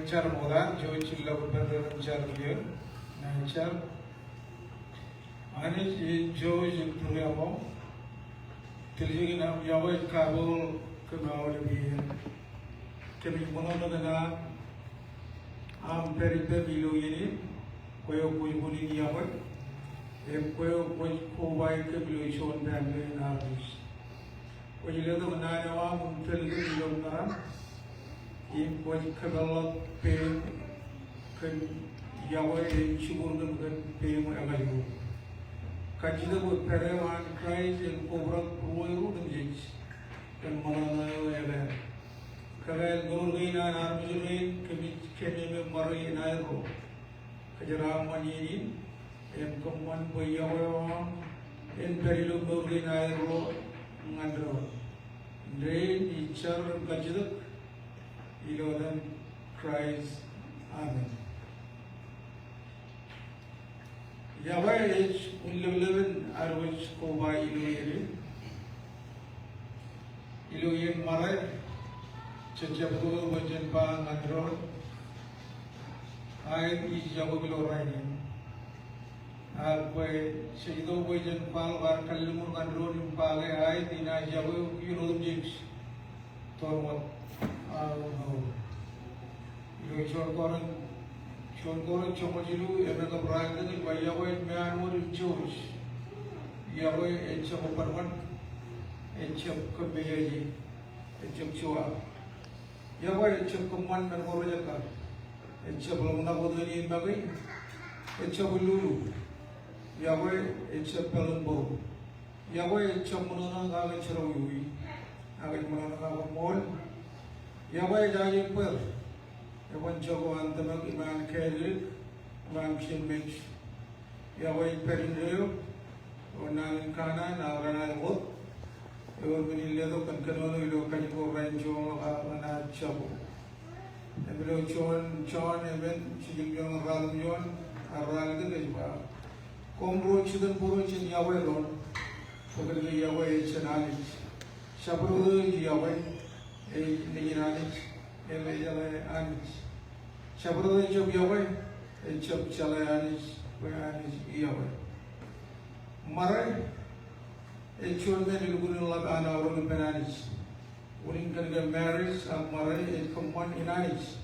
Lancar moda, Joe Chilla Lancar here, Lancar. Ani Joe Jinturiamo, Tilgina Yaway Kabul, Kamau, Kemimonogana, Peripe Biluini, Quail Puni Yaway, a quail which Kowai Kabiluation family in others. When you live in Nanawa, Tilgina. In what Kabbalah paying can Yahweh and Shimon can pay my available. Kajida would Perevan Christ and over Royal Jigs and Manana Ever. Kavel Gorgina and Armuzin, Kemim Murray and Iro. Kajaram Manini and Command by Yahweh and Perilu Gorgina Iro Mandro. Drain each other Kajida. Then cries, Amen. Yahweh is unlivin arwich koba iluyin maray chachapur wajan pa ngandrol ay ijabuglo rainin alkwe shido wajan pal war kallimur ngandrol impale ay dina jabu yunum jigs torwat Chongoran Chomajilu, Emeka Brandon, by Yahweh, man would Jewish. Yahweh, and Chamoparman, and Chap Kabeji, and Chap Chua. Yahweh, and Chap Command and Horaka, and Chapalona Bodani in Babi, and Chapululu. Yahweh, and Chapalambo. Yahweh, and Chamunana Galacharoui, Agamanaka Mall. Yahweh, Jayim Pearl. Ewan Jogo and the Iman Kelly, Iman Kimich, Yahweh Perindale, or Nalinkana, Narana Wood, Ewan Minilado, and Canono, Canico Rancho, Arana Chabo. And below John, and then Chigil Ralmion, Aral the Gajba. Combro Chidan Puruch in Yahweh Ron, for the Yahweh Chanalic. Shabru Yahweh, a Niranic. Anis. Shabro Job Yahweh, and Chop Chalayanis, where Anis Yahweh. Marai, a children in Lagana or Penanis. Winning can marriage and Marai and command in Anis.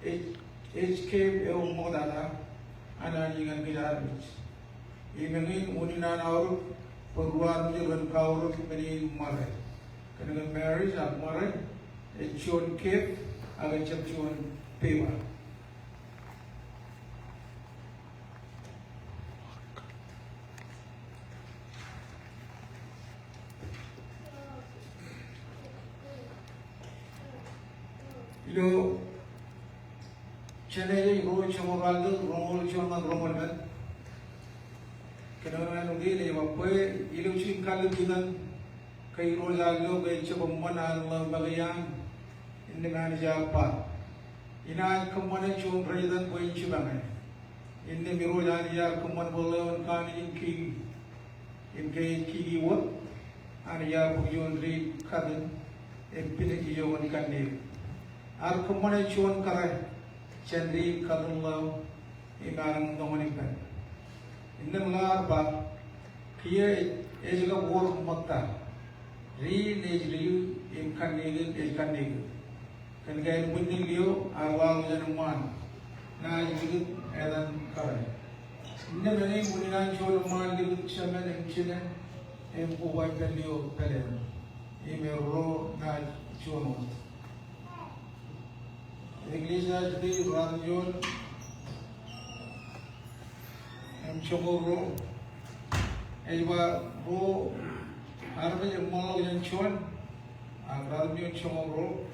H came El Modana, and Aning and Gidanis. Even in Uninan hour, for one million power many Marai. Can marriage and Marai, a children cave. Agar Chapchuan Pema. You Chennai, Roy Chamoral, Romal Choma Roman. Canada, Lily, Wape, Iluchin Kalabinan, Kairo Lago, Chapaman, and Bagayan. In the manager part. In I come on a chum president going Chibame. In the Mirolania, come on below and Kani in King in Kay Kiki work. Ania Buyondri Kadin, Empine Ion Kandi. Alkumane Chuan Kare, Chendi Kadunla, Iman Dominican. In the Mlarba, here Ejiga War Mata, Re Nejliu, in Kandig, is Kandig. Can get winning you, Awang Yanuman, Najig, Edan Kare. Never name Muninan Cholaman, Liu Shaman and Chile, and Uwai Pelio Pelen. Imero Naj Chono. Iglesia di Ranjon and Chomoro. Eva Bo Arbe Molo and Chon, Ranjon Chomoro.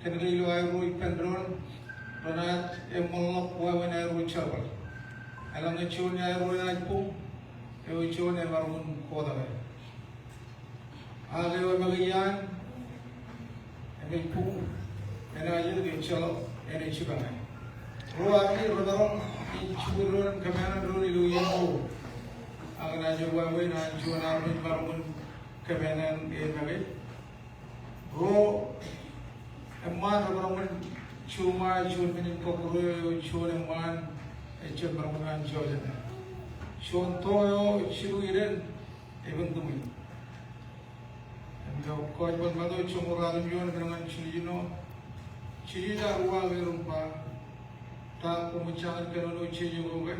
Tenri Loiru Pendron, Ronat Emolok Wavener Chaval. Alam the Chon Yaru, Ewichon and Marun Kodaway. Alewa Magayan and a poo and I live in Chalo and in Chibana. Roari, Rodaron, in Chuburan, Commander Luyan, Aganaja Wawin and Chuan in Marun, Commander in Mavi. Ro a man of Roman Chuma, Chun in Kokuru, Chun and one, a Chibaraman and Jordan. Chun Toyo, Chiruiren, even to me. Kau buat madu cumur alam jual dengan cili dah ruang berumpa, tak pemecahan kerana cili juga.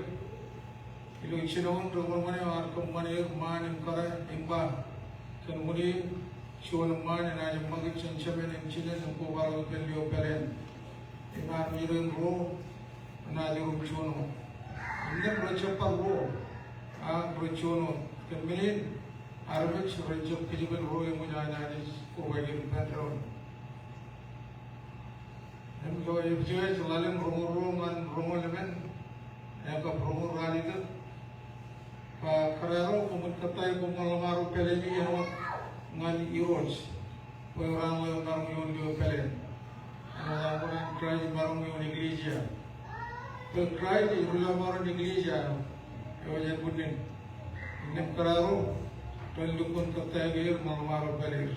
Ilu cili orang rumah mana orang kemana mana kara imba, kemudian cuan mana nak magi cencapin cili nampu baru beliau belen, imam mirin ro, nak dirum cuan. Ini bercepat ro, bercuan kemudian. Arabich Rajab Kijiban Roy Mujanis provided petrol. And so if Judge Lalim Romo and Romo Lemen, Aka Romo Radical, Carrero, Kumutatai, Kumalamaru Pelemi, and 1 euros. We ran with Marmion Pelen. And I want to try Marmion Iglesia. The try the Rulamar Iglesia, it was a good name. In Carrero. Pendukun tertagir malamar belir.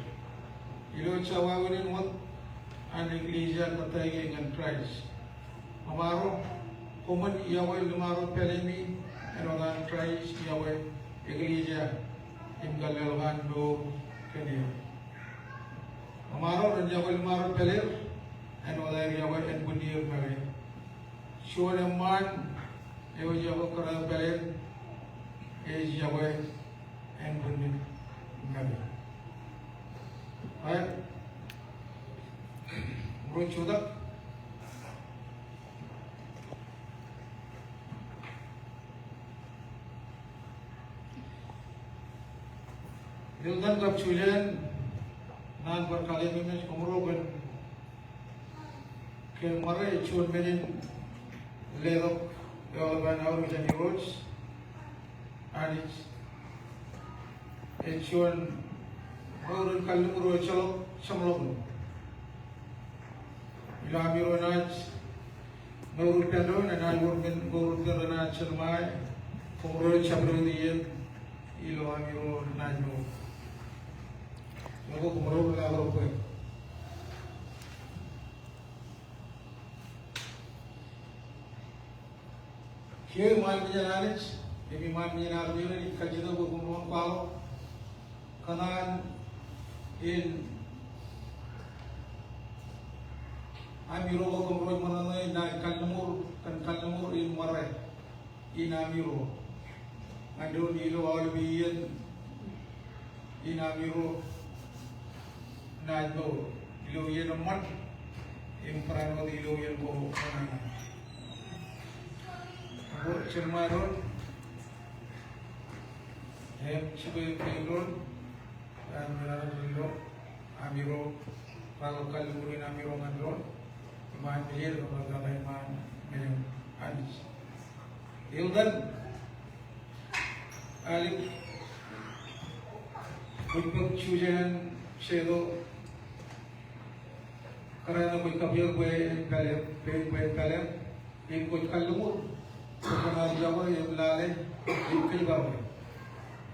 Ilo cawawin wat an iglesia tertagir dengan Christ. Amaro kuman Yahweh lumaro pelemi enodan Christ Yahweh iglesia imgalelwan do kene. Amaro dan Yahweh lumaro pelir enodan Yahweh en bunir mare. Shuan man ewo Yahweh kara pelir es Yahweh and bring Nabi. Right? Bro Chudak. Dildan kap chulen nan berkali memes kumrogan ke mare chun menin lerok yolban awal misan euros and it's Chuan Horun Kalumuro Chalo Chamlon Ilamiro Nats Noru Pedon and I work in Goru Nats and my Kumro Chamro the Yen Ilo Amiro Nano Novo Kumro Lavo. Here, my Mijananics, maybe my Mijanarmio, Kajino Kumro Pao. Kanan in Amiro Kumroy Mananay na Kalnamur in Mare in Amiro. Andon Ilo Albian in Amiro Nado Iloyan Mat in Prano Iloyan Go Chilmaron Hem Chibu Pilon. Amiro, kalau Kalumurin Amiro Mandron, Iman Milir, kalau Iman Milir Anis. Ildan, Alik, Bukan Chujan Shadow, karena Bukan Kalem, Bukan Kalumur, Bukan Jawa yang lalai, Bukan Bawa,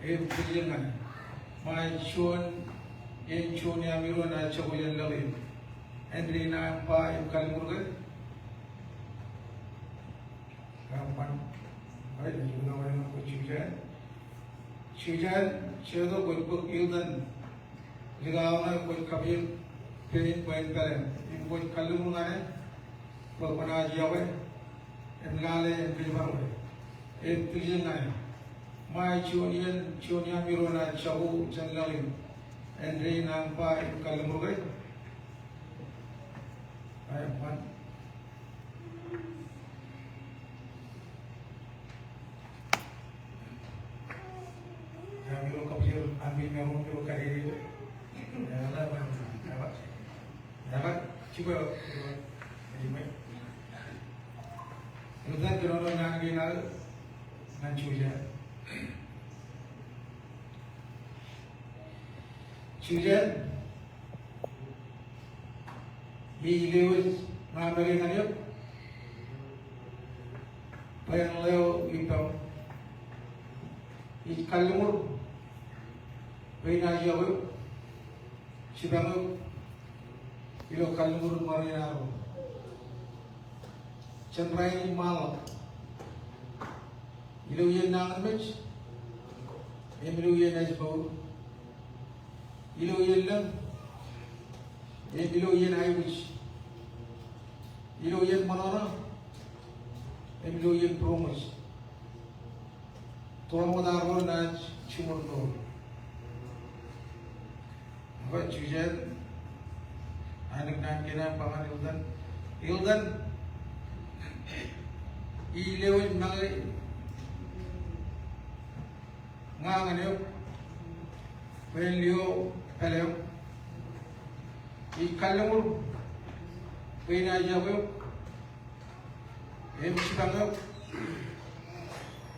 Bukan my chun in chun yamiro na chabuyan lalim and rina pa in kalimurgan kapan ay juga wala ko chujan chedo ko ildan ligaw na ko kabir perin point karen in ko kalimurgan pagmana jawe and gale and bilbarwe and tilinay my chunian mirona chabu jangalim and rain ampa in kalimurgan I am one. Ambil kapir, ambil merong ambil kari. Dapat, dapat. Cuba, jadi mai. Lutan kerana nak kenal, nak cuba. Cuba. Ilewis ngambil dengan dia, bayang leo itu, ikalumur, bayang aja itu, siapa ilo kalumur marinar, cenderai mal, ilo yang nangan match, ilo yang najbau, ilo yang lang. Ilo yen Irish, ilo yen Manora, ilo yen Promise. Tuan modal na cumur dor. Apa cucian? Anak nak kena pangan ildan, ilo nangai ngangan yo, pelio pelio. Ikalumur, pina jago, siapa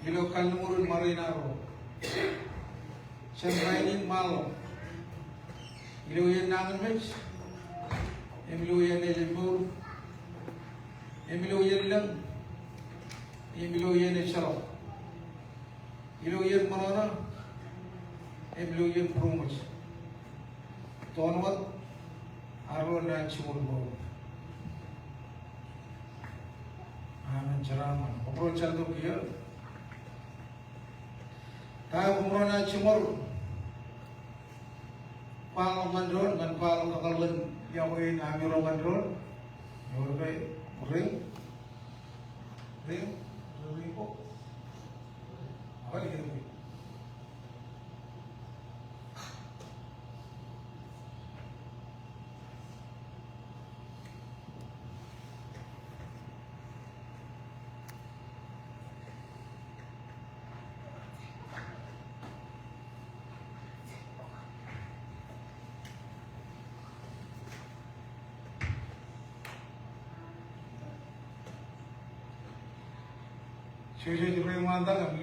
ilo kalumur marinaro, cenderai mal, ilo yang nangan match, ilo yang nejempur, ilo yang lang, ilo yang necharok, ilo yang manora, ilo yang promote, tonwat. Arwah dan cumur aman ceramah. Obrol caldo kia. Tahu umroh dan cumur. Pal mandron dan pal kakalan yang wain amiro mandron. Yang ring kok. Apa lagi tu? Cuci juga manda kami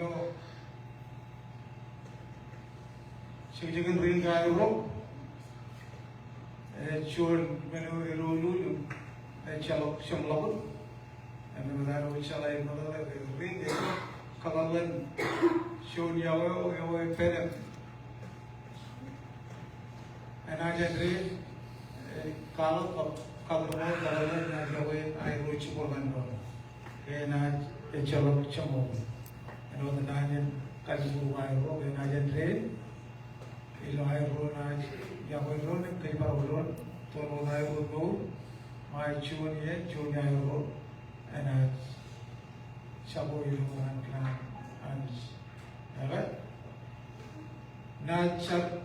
cuci kan ring kaya ro, cuci menu erolu, calok semlapun, kami benar ucalai benar ring itu kalalan cuci yawe peren, aja dari kalau kalalan yawe air uci korban ro, aja calok cemong, eno nanyain kajian aero, nanyain train, ilo aero naj, yang aero ni kaya baru tono aero tu, mai cuan aero, ena sabo ilo kan anis, apa? Najak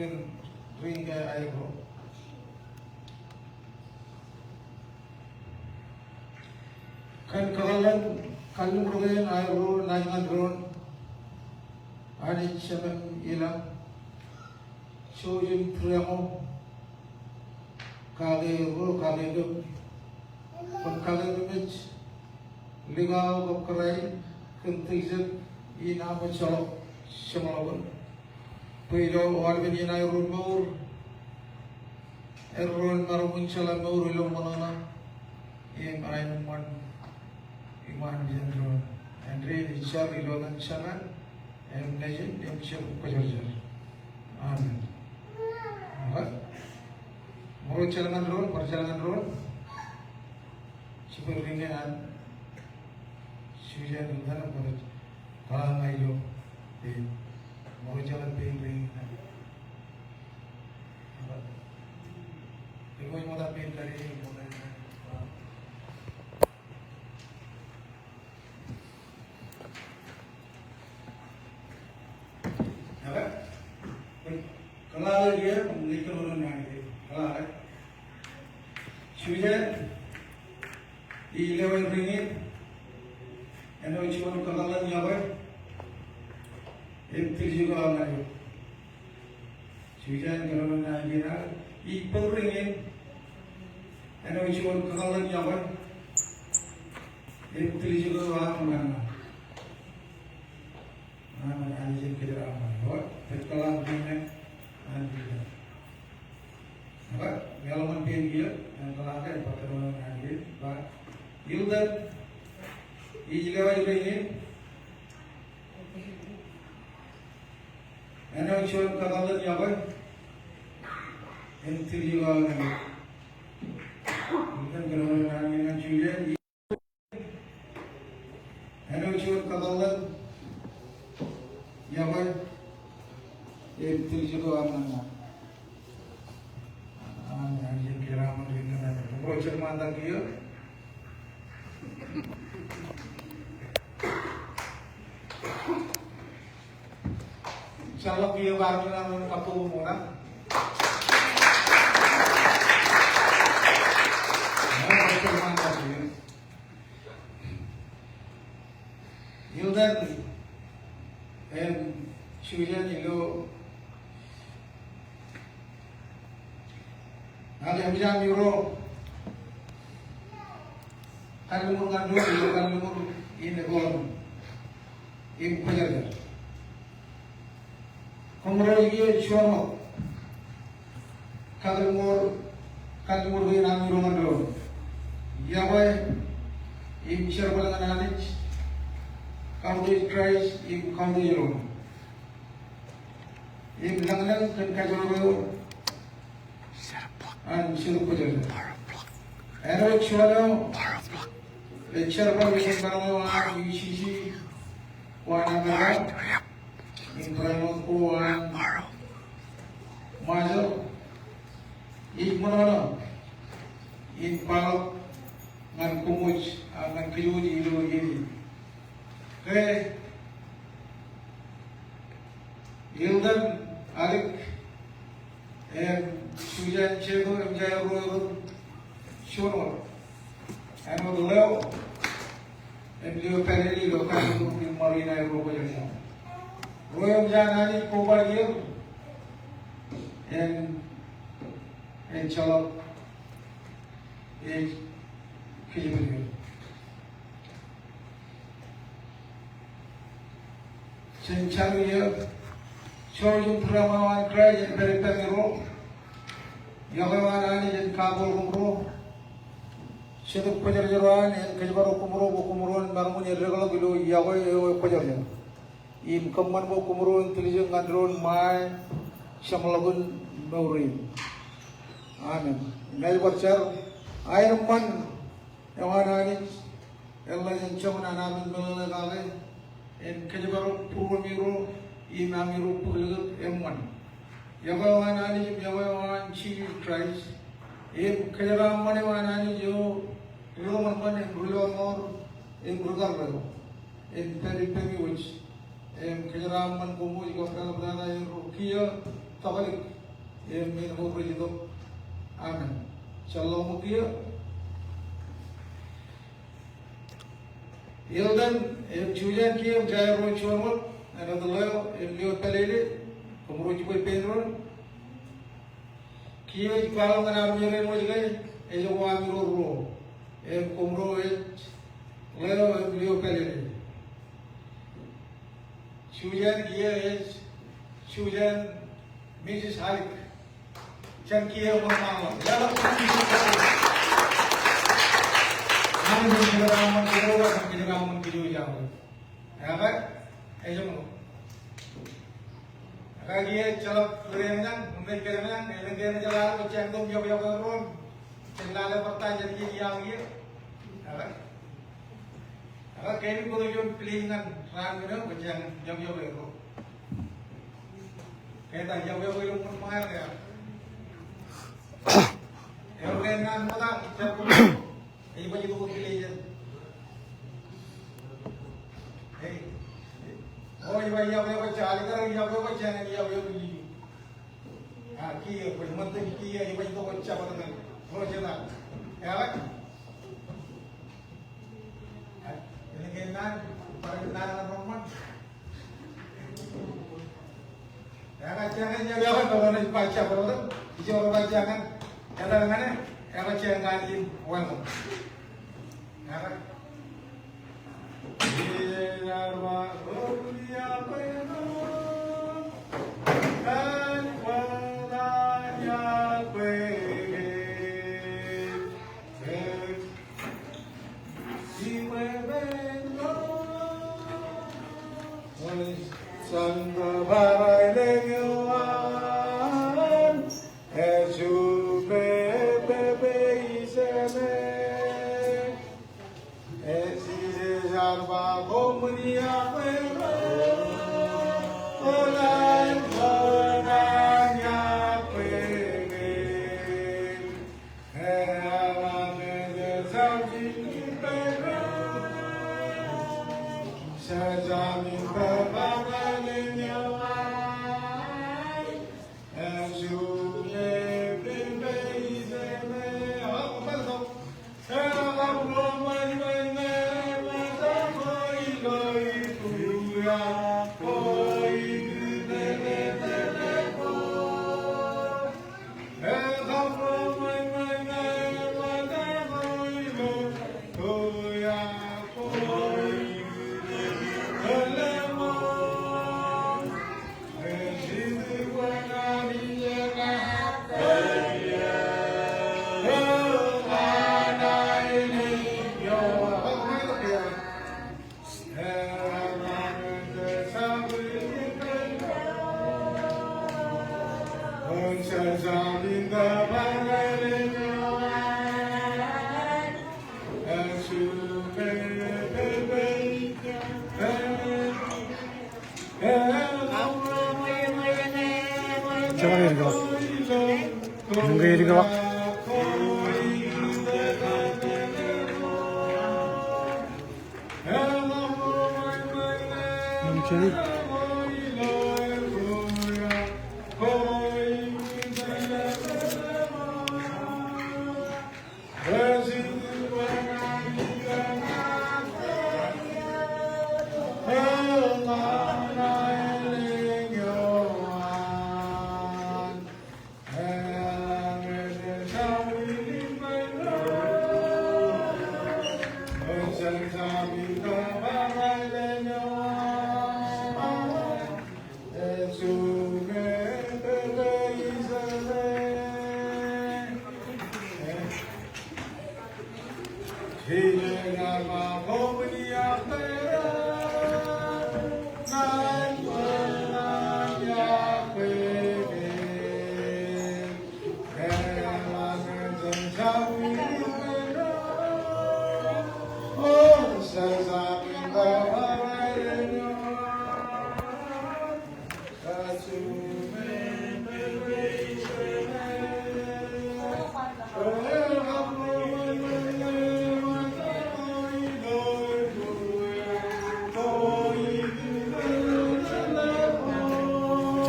kan ring aero. Kan kalalan kalung rogen aero nangan drone ani chaman ilang chojin premo kage do kon kage mech ligaw ko kray kuntizen ina mo chalo shamalawan pero walben ina aero mor erron marumun chala mor ilong manana ayon man iman jenderal, Andre Richard ilogan sangat, najin yang siap kejar. Amin. Okay. Murut jalan road, perjalanan road. Seperti ini kan, sudah dengan murut kalau nggak itu, murut jalan ping. Ikaw yung mga pin dari mulai. Kalau dia mengikut orang yang kalau sudah di level ringit, anda cuma kalau yang apa, itu juga orang itu. Sudah kalau orang yang dia, itu ringit, anda cuma kalau yang apa, itu juga orang. Anjing kita ramai, kalau begini, anjing. Apa? Kalau mampir dia, kalau ada pertemuan anjing, pak, yudan, ijlawai ini, anda cuma kalau yang apa, itu juga orang. Bukan kalau orang yang cuci, anda cuma kalau yang apa, itu juga orang. Anjing kiraman dengan bocor mata dia. Insyaallah dia baru namun kapung murah. Bocor mata dia. Yudan, sujan itu. Ada yang miro, kan lumur ngandung, kan lumur ini golong, ini penjaga. Kemudian dia cuma, kan lumur ini miro ngandung. Ya boy, ini siapa yang anak kamu itu Christ, ini kamu itu Yesus. Ini bilang kan kajian and Silk Pujan. Aero Cholo, lecture about the UCC, one another, in Prano, one Mazel, in Mono, in Palo, and Kumuch, and Kiyudi, okay, Hilden, Alec, and Sujan Chego and Jayabro Shoro and with Leo and Leo Penelli local in Marina Robojan. Royal Janani Koba and Chalop is Kijibur. Senchalu Chorjum Prama and Cry and Peripero. Yagawan ani kabul kumro, seduk penjarahan yang kejaran kumroan bangun yang regular bilu yagoi penjarahan. Im keman bo kumroan tulisan ngandron mai samlagun bauri. Amin. Nai bercar air man yang ani Allah yang cuma anamin melalagai en kejaran purwo miro im amiro puluh emman. Yagawan ani Yagawan Jesus Christ. Kejaran mana ani jo Roman mana Roman Brugal peri which kejaran man kumu juga berada yang rukia tabalik min hubri itu. Amin. Shalom kia. Yeldan cucian kia jaya roh cuamut ada telur liot pelele. Kemudian juga penron, kiri kalau mana armiran macam ni, juga amiro kemudian leo pelele. Sujan kia Sujan Mrs. Halik, can kia mana? Jalan kaki kita. Kami kita ramai kita orang kita ramai kita jauh. Apa? Semua. Kaya calap berenang, mungkin berenang, berenang jalan, macam tu jauh ron, cendalah pertanyaan jadi yang ini, apa kini kalau jom pilihan rang itu macam jauh ron, kita jauh ron pun mahal ya. Berenang mana, jauh, ini baju tu pilihan. Oh, iba jauh cari kan jauh macam ni jauh ni. Kia, macam kia, iba itu macam apa dengan, oh jangan, ya kan? Ini kenal, pernah normal. Ya kan, jangan jauh kalau nak baca betul, jauh baca kan, kadang-kadang ya baca ngalin uang, ya kan?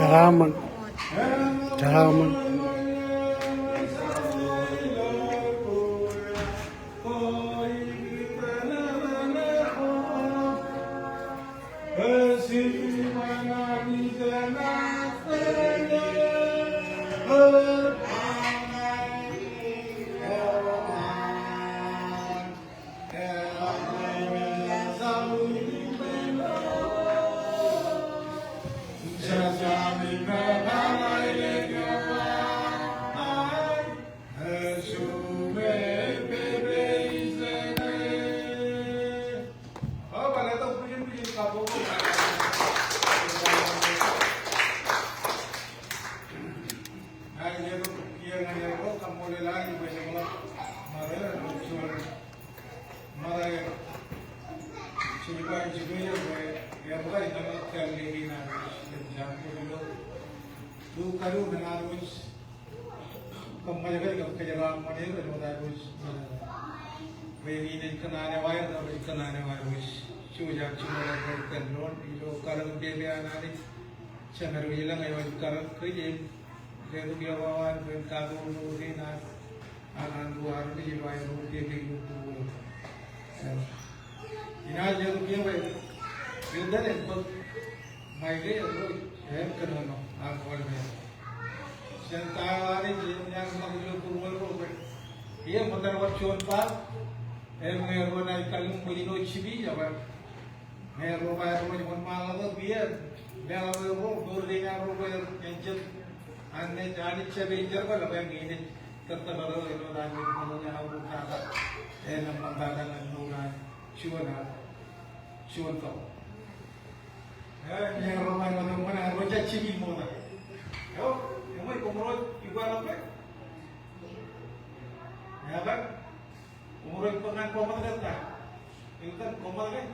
Jaraman. Nah, dia tu dia dengan dia kamu boleh lagi macam mana? Mara lucu, mara cipai ya bukan itu kalau lagi nak jangan dulu. Tu karu dengan harus kamu jaga kerja mana itu dengan harus. Bayi ini kenanya wayar atau kenanya harus. Cuaca cuma kan non itu kalau dia nanti cengar bilang ayo kalau kerja Jadi dia bawa kado nuri nak anak dua hari di bawah rupiah itu. Ini aja rupiah baik. Bila ni pun maile itu kena no aku ada. Sentai ni yang mengambil kurung kurung. Ia mungkin buat cuan par. Mereka nak kalau mungkin cibi apa. Mereka bayar macam mana tu biar. Dia orang nuri nak rupiah yang Ane jadi cewek jerba lah yang ini tertentu itu dah ini orang kata, nama badan orang cuan kau. Yang ramai orang mana roja cibi mana. Yo, yang mana kumurut juga apa? Ya kan? Kumurut pernah komat kan? Itu kan komat kan?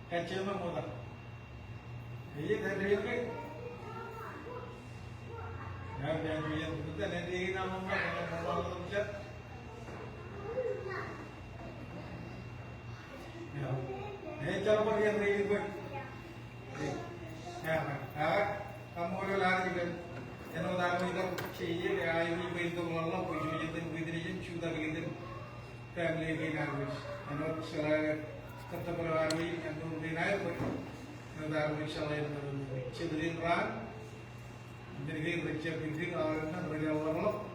Kacau mana? Iya dari itu kan? Ya, yang itu nanti nama orang macam ya, cara pergi yang ini gue, ya, kamu ada lari kan, yang orang itu cie, ya, ini itu malah punya jadi jadi sudah gitu, family ini harus, yang orang selalu kata berlari yang tu dinaik, yang orang selalu cedera ran. Jadi recep ini orang nak berjawab,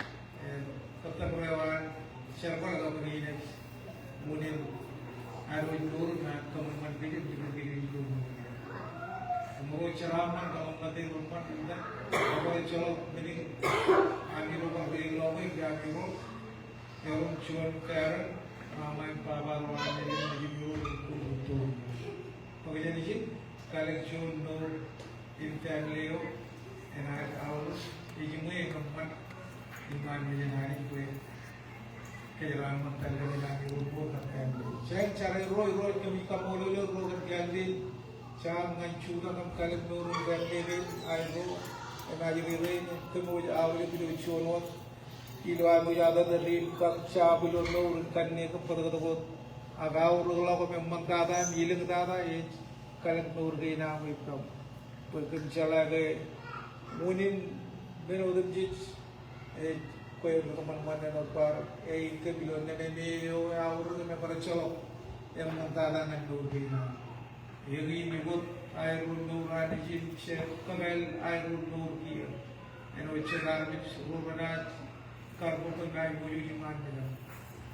tetap berjawab. Siapa yang begini, kemudian ada itu nak kemudian begini itu. Kemudian ceramah kalau nanti rumah kita, kalau colok ini, angin rumah begini lagi, angin yang cuan keren, ramai pabar orang jadi begini itu. Bagaimana sih? Kalau cuan nur family enak awal, ini mui keempat iman menjadi kue kehilangan terjadi lagi urut terkait. Saya cari roy kami kamu roy terjadi, saya mencuba kami nurun terjadi, ayo, enak jadi kemudian awal itu dicuci, kilo ayu ada dari kaca belum nurun karena kepada kepada agak urut lah kami mengkata, milik kata, kalian nur kena itu, berkencang lagi. Mungkin benodem jits, kau teman-teman yang apa, itu bilang ni awal ni mereka colok yang mentala nak dulu. Ini mibut air nur ada jin, kamel air nur kia. Yang cerah mix rubanat, karbon pengai bulu jiman macam.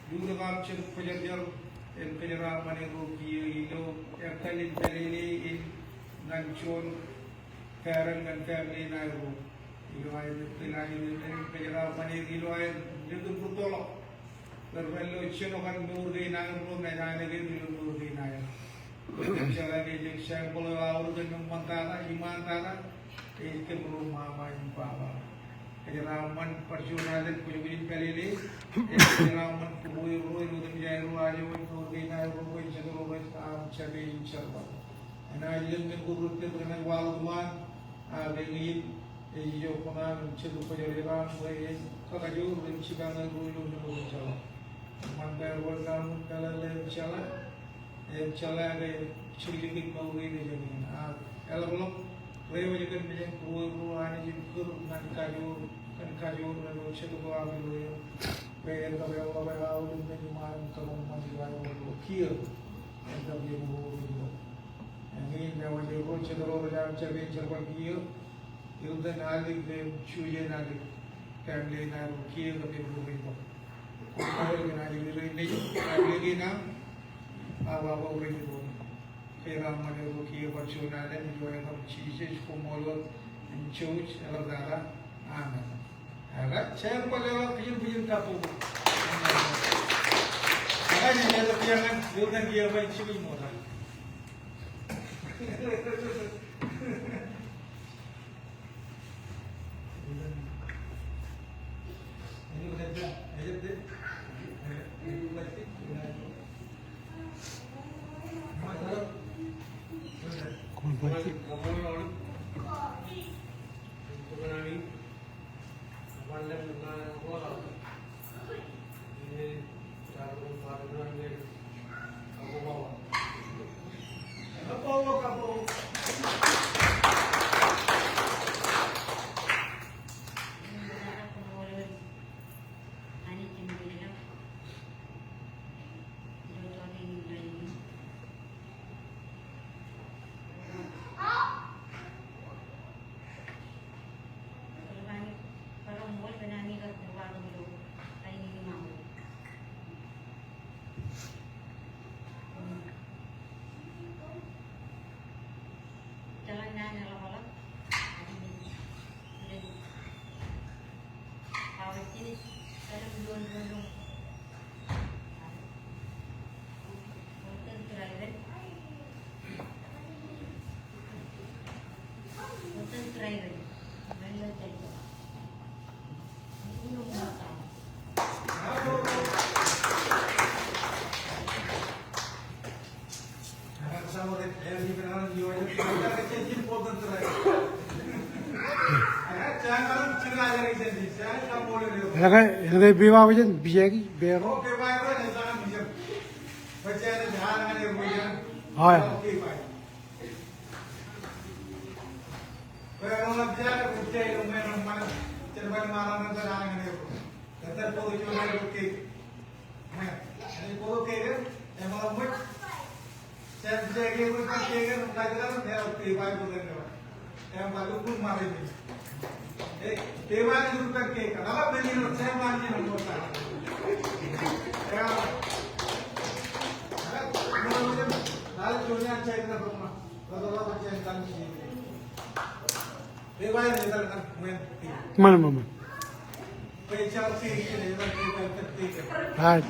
Dulu kami cerita pejajar, yang pejajar mana nur kia itu, yang kali ini ngancun. Karen dan family naik, iluai pelai penyerapan iluai itu bertolak. Lalu cino kan nurdi naik belum naik lagi nurdi naik. Misalnya di jengkel kalau awal dengan mantara iman tara, itu rumah main bawa. Penyerapan perjuangan kujuin pelili, penyerapan kubuy itu menjadi ruang nurdi naik ruang itu ruang cabai cerba. Anak yang kurut itu dengan waluman. Dengan iyo konan cedu pejalan mulai kakaju rencana dulu jalan. Mandar warga kalau jalan ada cilik mau ini jadi. Kalau belum lewat juga macam ruang ini juga kan kaju lalu cedu bawa dulu. Bayar kalau bayar awal itu cuma kalau masih bayar kier, kita beli dulu. Ini memang jauh cenderung berjalan cerban kier. Itu nanti cuci nanti family nanti kier tapi belum itu. Kalau nanti ini family kita awal itu. Kira mana itu kier percuma dan juga yang cici kumulot cuci kalau dah anak. Agak saya kalau kier kapu. Agak ni ada piangan, bukan dia benci mula. Ilagay biwa ko dyan, biyagi, bero. Okay. Mana mama? Right.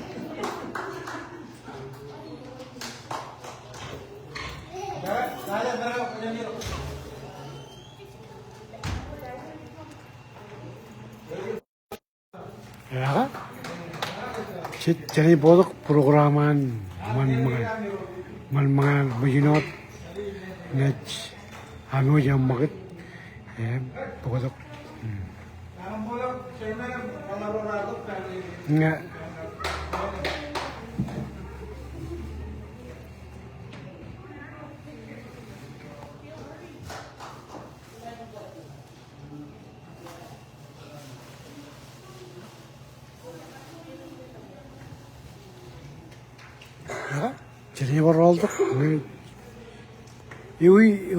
Ya, jadi bodoh programan man bajinot net anu jam maget bodoh nggak ya jadi baru olduk iwi